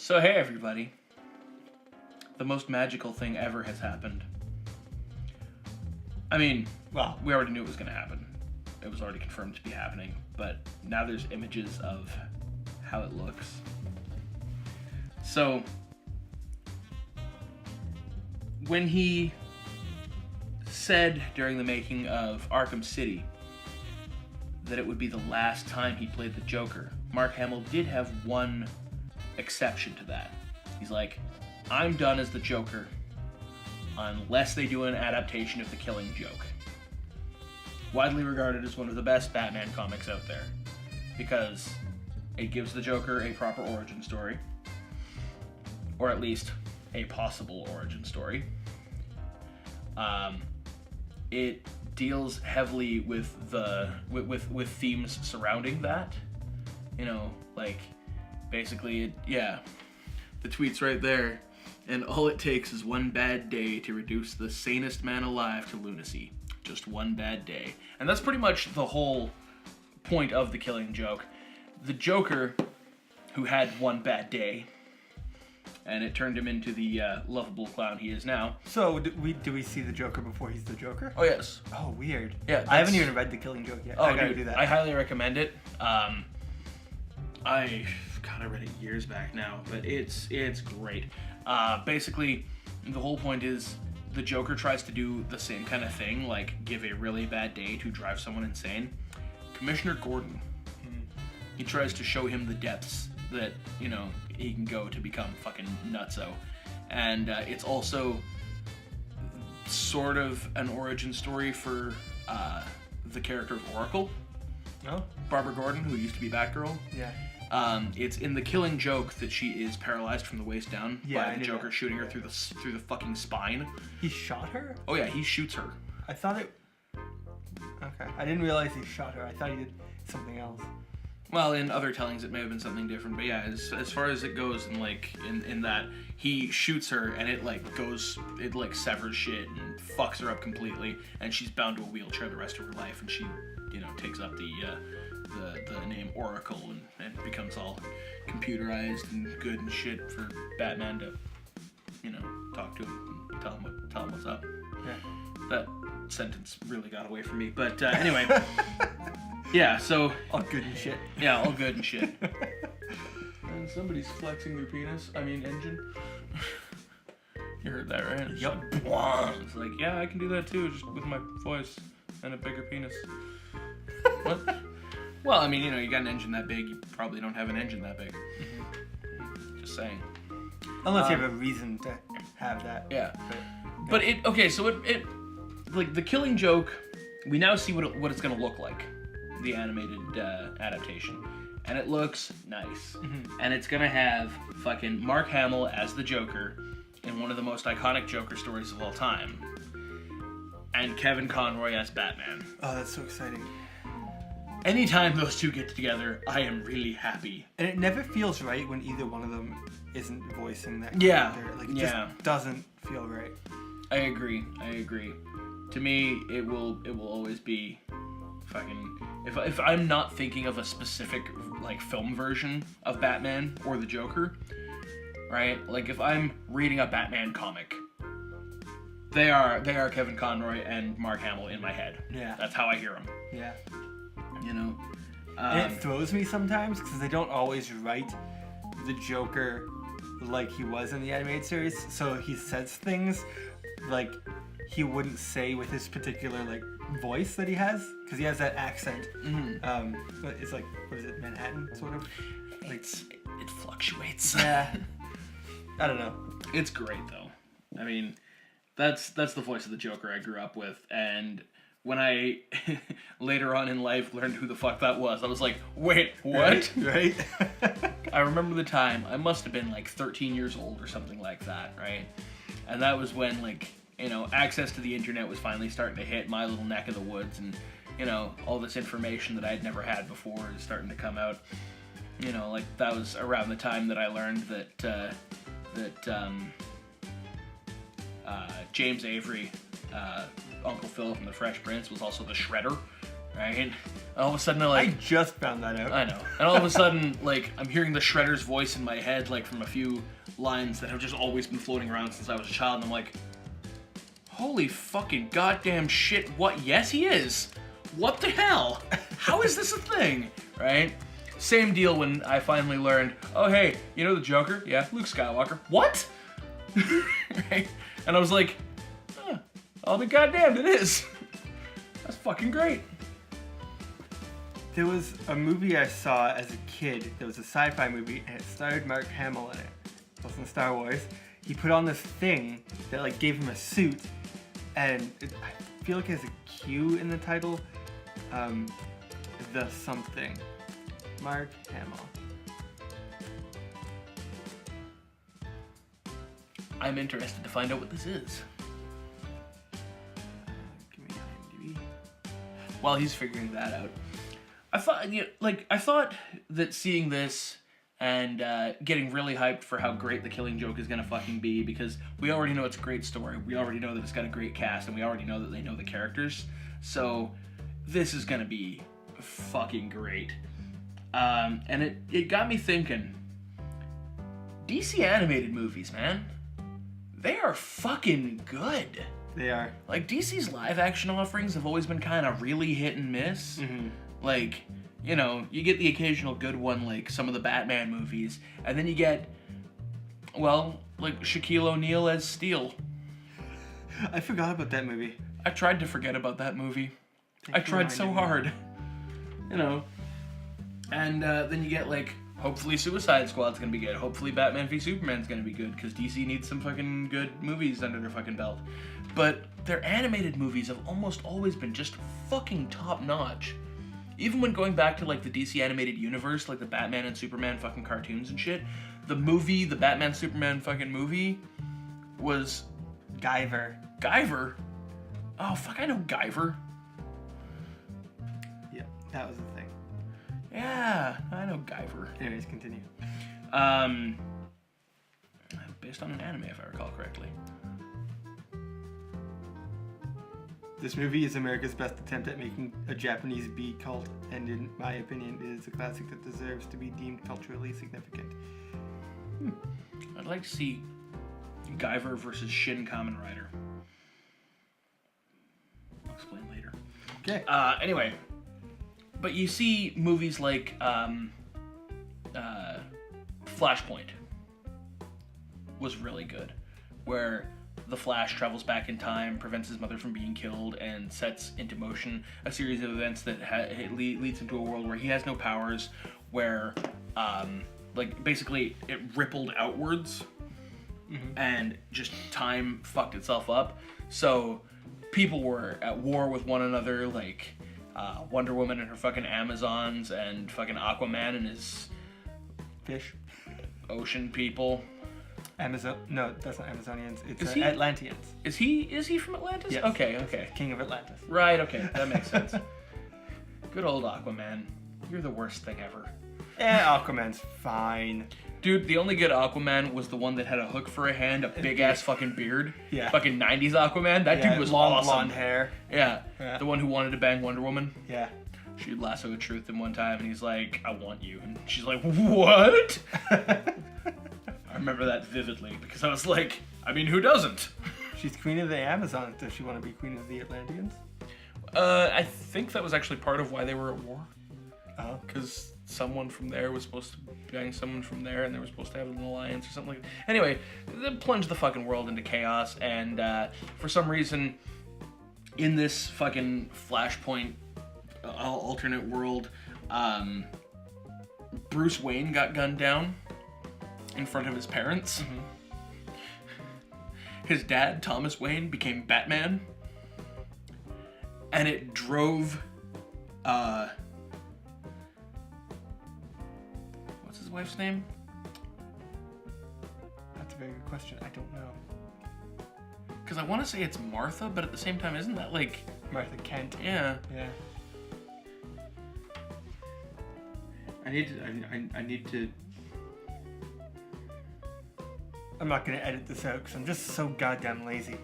So hey everybody, the most magical thing ever has happened. I mean, well, we already knew it was going to happen. It was already confirmed to be happening, but now there's images of how it looks. So, when he said during the making of Arkham City that it would be the last time he played the Joker, Mark Hamill did have one exception to that. He's like, I'm done as the Joker unless they do an adaptation of The Killing Joke. Widely regarded as one of the best Batman comics out there because it gives the Joker a proper origin story, or at least a possible origin story. It deals heavily with with themes surrounding that. You know, like basically, the tweet's right there. And all it takes is one bad day to reduce the sanest man alive to lunacy. Just one bad day. And that's pretty much the whole point of The Killing Joke. The Joker, who had one bad day, and it turned him into the lovable clown he is now. So, do we see the Joker before he's the Joker? Oh, yes. Oh, weird. Yeah, I haven't even read The Killing Joke yet. Oh, I gotta dude, do that. I highly recommend it. I read it years back now, but it's great. Basically, the whole point is the Joker tries to do the same kind of thing, like give a really bad day to drive someone insane. Commissioner Gordon, he tries to show him the depths that, you know, he can go to become fucking nutso. And it's also sort of an origin story for the character of Oracle. Oh? Barbara Gordon, who used to be Batgirl. Yeah. It's in The Killing Joke that she is paralyzed from the waist down by the Joker shooting her through the fucking spine. He shot her? Oh yeah, he shoots her. I thought it... Okay. I didn't realize he shot her. I thought he did something else. Well, in other tellings it may have been something different, but yeah, as far as it goes, in that, he shoots her and it severs shit and fucks her up completely, and she's bound to a wheelchair the rest of her life, and she, you know, takes up the name Oracle and becomes all computerized and good and shit for Batman to, you know, talk to him and tell him what's up. Yeah. That sentence really got away from me, but anyway. Yeah, so... All good and shit. Yeah, all good and shit. And somebody's flexing their penis. I mean, engine. You heard that, right? Yup. It's like, yeah, I can do that too, just with my voice and a bigger penis. What? Well, I mean, you know, you got an engine that big, you probably don't have an engine that big. Mm-hmm. Just saying. Unless you have a reason to have that. Yeah. But it, okay, so it like, The Killing Joke, we now see what it's gonna look like. The animated adaptation, and it looks nice. Mm-hmm. And it's gonna have fucking Mark Hamill as the Joker in one of the most iconic Joker stories of all time, and Kevin Conroy as Batman. Oh, that's so exciting. Anytime those two get together, I am really happy. And it never feels right when either one of them isn't voicing that character. Like, it just doesn't feel right. I agree. To me, it will always be fucking... If I'm not thinking of a specific, like, film version of Batman or the Joker, right? Like, if I'm reading a Batman comic, they are Kevin Conroy and Mark Hamill in my head. Yeah. That's how I hear them. Yeah. You know? And it throws me sometimes, because they don't always write the Joker like he was in the animated series, so he says things like he wouldn't say with his particular, like, voice that he has, because he has that accent. Mm-hmm. But it's like, what is it, Manhattan, sort of? Like, it fluctuates. Yeah. I don't know. It's great, though. I mean, that's the voice of the Joker I grew up with, and when I later on in life learned who the fuck that was, I was like, wait, what? Right? I remember the time, I must have been like 13 years old or something like that, right? And that was when, like, you know, access to the internet was finally starting to hit my little neck of the woods, and, you know, all this information that I'd never had before is starting to come out. You know, like, that was around the time that I learned that James Avery, Uncle Phil from The Fresh Prince, was also the Shredder, right? All of a sudden, I just found that out. I know. And all of a sudden, like, I'm hearing the Shredder's voice in my head, like, from a few lines that have just always been floating around since I was a child, and I'm like, holy fucking goddamn shit, what? Yes, he is. What the hell? How is this a thing? Right? Same deal when I finally learned, oh, hey, you know the Joker? Yeah, Luke Skywalker. What? Right? And I was like, I'll be goddamned, it is. That's fucking great. There was a movie I saw as a kid. There was a sci-fi movie, and it starred Mark Hamill in it. It wasn't Star Wars. He put on this thing that like gave him a suit, and I feel like it has a Q in the title. The something. Mark Hamill. I'm interested to find out what this is. Give me IMDb. While he's figuring that out, I thought that seeing this and getting really hyped for how great The Killing Joke is gonna fucking be, because we already know it's a great story, we already know that it's got a great cast, and we already know that they know the characters, so this is gonna be fucking great. And it got me thinking, DC animated movies, man, they are fucking good. They are. Like, DC's live action offerings have always been kind of really hit and miss. Mm-hmm. Like, you know, you get the occasional good one, like some of the Batman movies, and then you get, well, like Shaquille O'Neal as Steel. I forgot about that movie. I tried to forget about that movie. I tried so hard. You know. And then you get, like, hopefully Suicide Squad's gonna be good. Hopefully Batman v Superman's gonna be good, because DC needs some fucking good movies under their fucking belt. But their animated movies have almost always been just fucking top-notch. Even when going back to, like, the DC animated universe, like the Batman and Superman fucking cartoons and shit, the Batman Superman fucking movie was... Guyver. Guyver? Oh, fuck, I know Guyver. Yeah, that was the thing. Yeah, I know Guyver. Anyways, continue. Based on an anime, if I recall correctly. This movie is America's best attempt at making a Japanese B cult, and in my opinion, it is a classic that deserves to be deemed culturally significant. I'd like to see Guyver versus Shin Kamen Rider. I'll explain later. Okay. Anyway, but you see movies like Flashpoint was really good, where the Flash travels back in time, prevents his mother from being killed, and sets into motion a series of events that leads into a world where he has no powers, where, like, basically it rippled outwards, and just time fucked itself up. So people were at war with one another, like Wonder Woman and her fucking Amazons, and fucking Aquaman and his Fish. ocean people. No, that's not Amazonians. It's Is he? Atlanteans. Is he from Atlantis? Yes. Okay. King of Atlantis. Right, okay, that makes sense. Good old Aquaman. You're the worst thing ever. Aquaman's fine. Dude, the only good Aquaman was the one that had a hook for a hand, a big ass fucking beard. Yeah. Fucking 90s Aquaman. That dude was long awesome. blonde hair. Yeah. Yeah. The one who wanted to bang Wonder Woman. Yeah. She lassoed Truth him one time, and he's like, I want you. And she's like, what? I remember that vividly, because I was like, I mean, who doesn't? She's queen of the Amazons. Does she want to be queen of the Atlanteans? I think that was actually part of why they were at war. Oh. Because someone from there was supposed to bang someone from there, and they were supposed to have an alliance or something like that. Anyway, they plunged the fucking world into chaos, and for some reason, in this fucking Flashpoint alternate world, Bruce Wayne got gunned down in front of his parents. Mm-hmm. His dad, Thomas Wayne, became Batman, and it drove what's his wife's name? That's a very good question. I don't know. Because I want to say it's Martha, but at the same time, isn't that like... Martha Kent. Yeah. Yeah. I need to... I'm not going to edit this out because I'm just so goddamn lazy.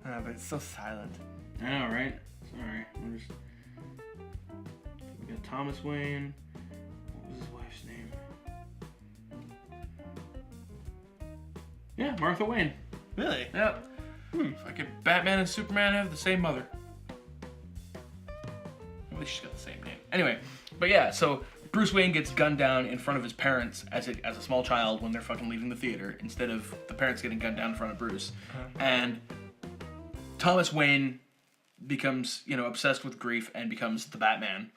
But it's so silent. I know, right? Sorry. We got Thomas Wayne. What was his wife's name? Yeah, Martha Wayne. Really? Yep. Fucking Batman and Superman have the same mother. At least she's got the same name. Anyway, but yeah, so Bruce Wayne gets gunned down in front of his parents as a small child when they're fucking leaving the theater, instead of the parents getting gunned down in front of Bruce. And Thomas Wayne becomes, obsessed with grief and becomes the Batman,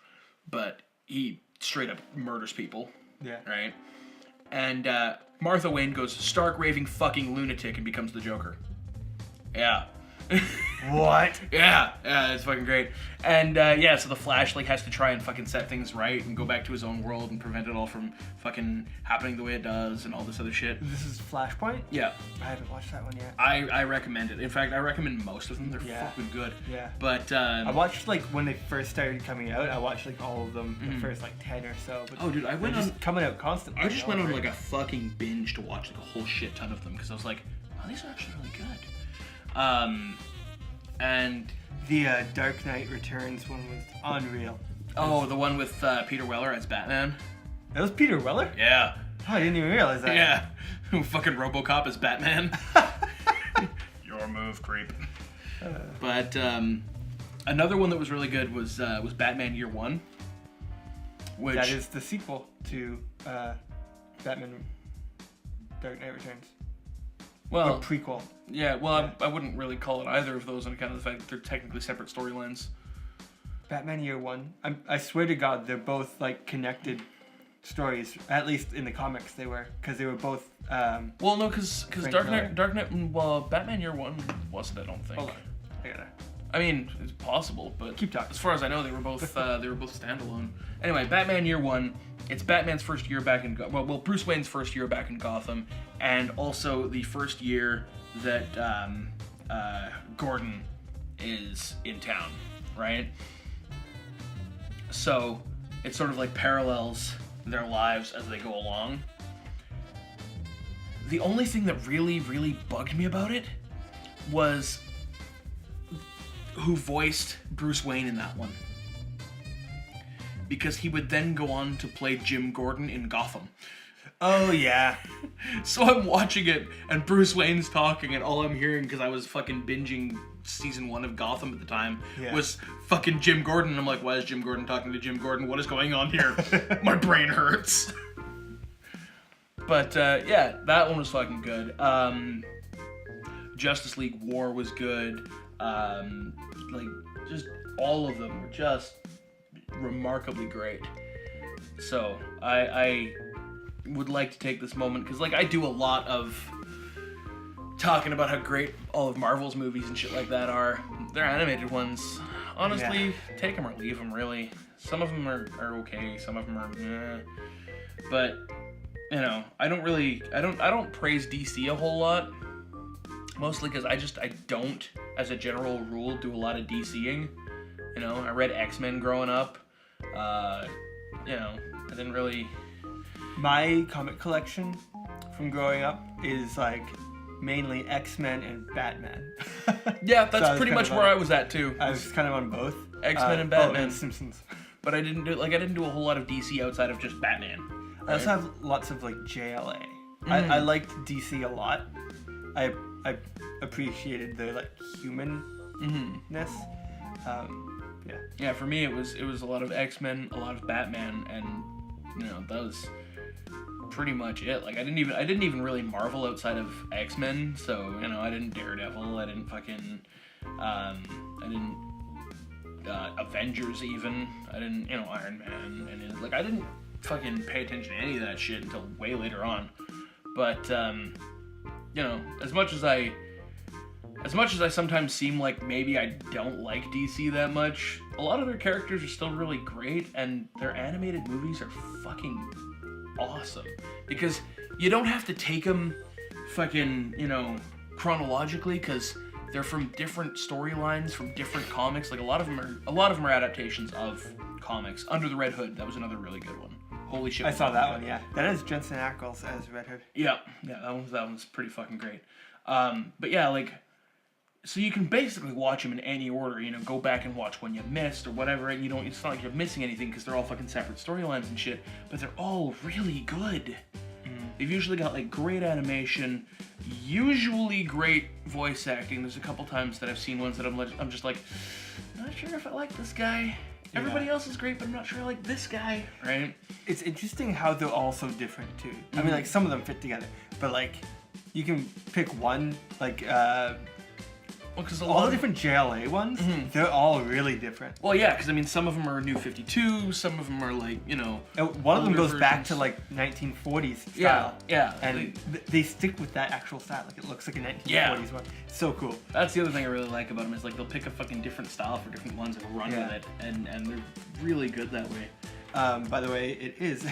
but he straight up murders people. Yeah. Right? And Martha Wayne goes stark raving fucking lunatic and becomes the Joker. Yeah. What? Yeah, it's fucking great. And so the Flash has to try and fucking set things right and go back to his own world and prevent it all from fucking happening the way it does and all this other shit. This is Flashpoint? Yeah. I haven't watched that one yet. I recommend it. In fact, I recommend most of them. They're fucking good. Yeah. But I watched when they first started coming out. I watched all of them, the first 10 or so. But dude, I went just coming out constantly. I just went on a fucking binge to watch a whole shit ton of them because I was like, oh, these are actually really good. And the Dark Knight Returns one was unreal. Oh, the one with Peter Weller as Batman? That was Peter Weller? Yeah. Oh, I didn't even realize that. Yeah. Fucking RoboCop as Batman. Your move, creep. But another one that was really good was Batman Year One. Which that is the sequel to Batman Dark Knight Returns. Well, or prequel. Yeah, well, I wouldn't really call it either of those on account of the fact that they're technically separate storylines. Batman Year One. I swear to God, they're both connected stories. At least in the comics, they were, because they were both. Well, no, because Dark Knight. Well, Batman Year One wasn't. I don't think. Hold on, I gotta. I mean, it's possible, but keep talking. As far as I know, they were both standalone. Anyway, Batman Year One. It's Batman's first year back in Bruce Wayne's first year back in Gotham, and also the first year that Gordon is in town, right? So it sort of parallels their lives as they go along. The only thing that really, really bugged me about it was who voiced Bruce Wayne in that one. Because he would then go on to play Jim Gordon in Gotham. Oh, yeah. So I'm watching it, and Bruce Wayne's talking, and all I'm hearing, because I was fucking binging season 1 of Gotham at the time, was fucking Jim Gordon. And I'm like, why is Jim Gordon talking to Jim Gordon? What is going on here? My brain hurts. But, that one was fucking good. Justice League War was good. Just all of them were just remarkably great. So I would like to take this moment because I do a lot of talking about how great all of Marvel's movies and shit like that are. They're animated ones. Honestly, take them or leave them, really. Some of them are okay, some of them are but I don't praise DC a whole lot, mostly because I don't, as a general rule, do a lot of DCing. I read X-Men growing up. I didn't really. My comic collection from growing up is mainly X-Men and Batman. Yeah, that's pretty much where I was at too. I was kind of on both. X-Men and Batman. And Simpsons. But I didn't do a whole lot of DC outside of just Batman. Right? I also have lots of JLA. I liked DC a lot. I appreciated the humanness. Yeah, for me it was a lot of X-Men, a lot of Batman, and that was pretty much it. I didn't even really Marvel outside of X-Men, so I didn't Daredevil, I didn't fucking Avengers even, I didn't Iron Man, and I didn't fucking pay attention to any of that shit until way later on. But as much as I sometimes seem like maybe I don't like DC that much, a lot of their characters are still really great, and their animated movies are fucking awesome. Because you don't have to take them fucking, chronologically, because they're from different storylines, from different comics. A lot of them are adaptations of comics. Under the Red Hood, that was another really good one. Holy shit. I saw that one, yeah. That is Jensen Ackles as Red Hood. Yeah, that one's pretty fucking great. But yeah, so you can basically watch them in any order, go back and watch one you missed or whatever, and it's not like you're missing anything because they're all fucking separate storylines and shit, but they're all really good. They've usually got like great animation, usually great voice acting. There's a couple times that I've seen ones that I'm just like, not sure if I like this guy. Everybody else is great, but I'm not sure I like this guy, right? It's interesting how they're all so different too. I mean, like some of them fit together, but like you can pick one, like Well, because all the different JLA ones, they're all really different. Well, yeah, because I mean, some of them are New 52, some of them are like, One of them older goes back versions. to like 1940s style. Yeah. And they stick with that actual style. Like it looks like a 1940s one. It's so cool. That's the other thing I really like about them is like they'll pick a fucking different style for different ones and run with it, and they're really good that way. By the way, it is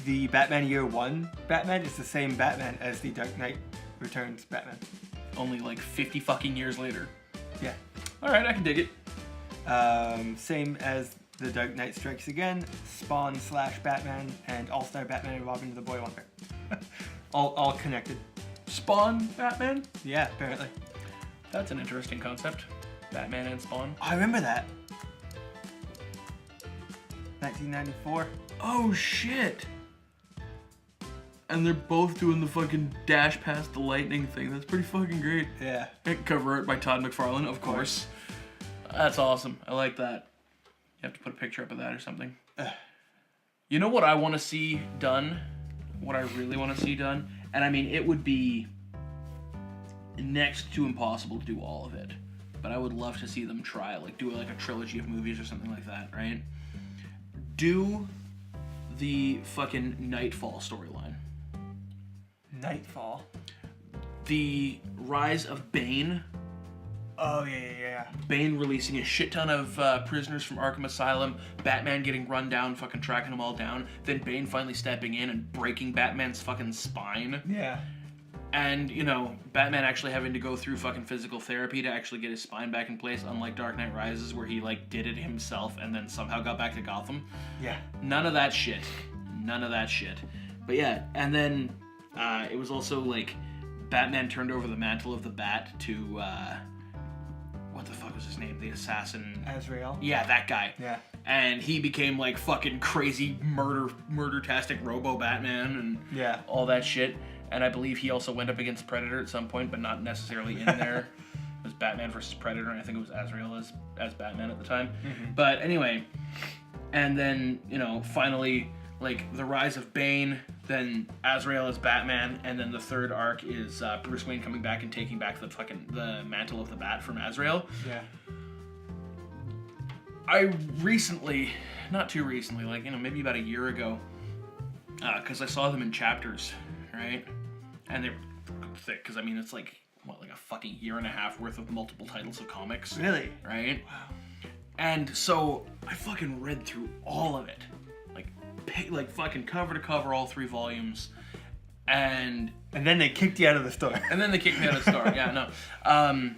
the Batman Year One Batman is the same Batman as the Dark Knight Returns Batman. Only like 50 fucking years later. Yeah. All right, I can dig it. Same as the Dark Knight Strikes Again, Spawn / Batman, and All-Star Batman and Robin the Boy Wonder. all connected. Spawn Batman? Yeah, apparently. That's an interesting concept. Batman and Spawn. I remember that. 1994. Oh shit! And they're both doing the fucking dash past the lightning thing. That's pretty fucking great. Yeah. And cover art by Todd McFarlane, of course. That's awesome. I like that. You have to put a picture up of that or something. You know what I want to see done? What I really want to see done? And I mean, it would be next to impossible to do all of it. But I would love to see them try, like do like a trilogy of movies or something like that, right? Do the fucking Nightfall storyline. Nightfall. The rise of Bane. Oh, yeah. Bane releasing a shit ton of prisoners from Arkham Asylum, Batman getting run down, fucking tracking them all down, then Bane finally stepping in and breaking Batman's fucking spine. Yeah. And, Batman actually having to go through fucking physical therapy to actually get his spine back in place, unlike Dark Knight Rises, where he, like, did it himself and then somehow got back to Gotham. Yeah. None of that shit. But yeah, and then it was also, like, Batman turned over the mantle of the Bat to, what the fuck was his name? The assassin. Azrael. Yeah, that guy. Yeah. And he became, like, fucking crazy murder-tastic Robo-Batman and all that shit. And I believe he also went up against Predator at some point, but not necessarily in there. It was Batman versus Predator, and I think it was Azrael as Batman at the time. But anyway, and then, finally, like, the rise of Bane, then Azrael as Batman, and then the third arc is Bruce Wayne coming back and taking back the mantle of the Bat from Azrael. Yeah. I recently, not too recently, like, maybe about a year ago, because I saw them in chapters, right? And they're thick, because, I mean, it's like, like a fucking year and a half worth of multiple titles of comics. Really? Right? Wow. And so, I fucking read through all of it. Like fucking cover to cover, all 3 volumes. And then they kicked you out of the store. Yeah, no.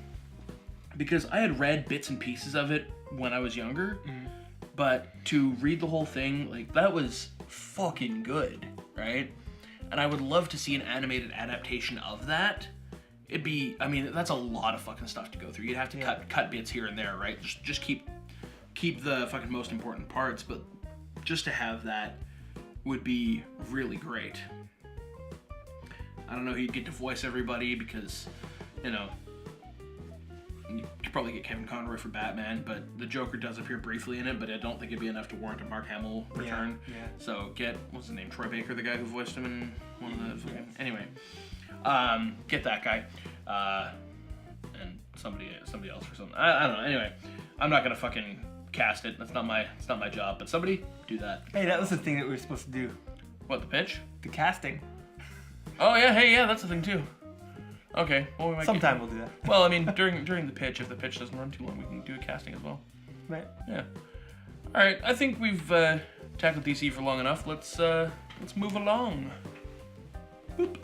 Because I had read bits and pieces of it when I was younger, but to read the whole thing, like, that was fucking good, right? And I would love to see an animated adaptation of that. It'd be, I mean, that's a lot of fucking stuff to go through. You'd have to cut bits here and there, right? Just keep the fucking most important parts, but just to have that would be really great. I don't know who you'd get to voice everybody because, you could probably get Kevin Conroy for Batman, but the Joker does appear briefly in it, but I don't think it'd be enough to warrant a Mark Hamill return. Yeah. So get, what's his name, Troy Baker, the guy who voiced him in one of the, anyway. Get that guy. And somebody else or something. I don't know, anyway. I'm not gonna fucking cast it, it's not my job, but somebody do that. Hey, that was the thing that we were supposed to do. What, the pitch? The casting. Oh yeah, hey, yeah, that's the thing too. Okay, well, we might sometime we'll do that. Well, I mean, during the pitch, if the pitch doesn't run too long, we can do a casting as well. Right. Yeah. All right, I think we've tackled DC for long enough. Let's move along. Boop.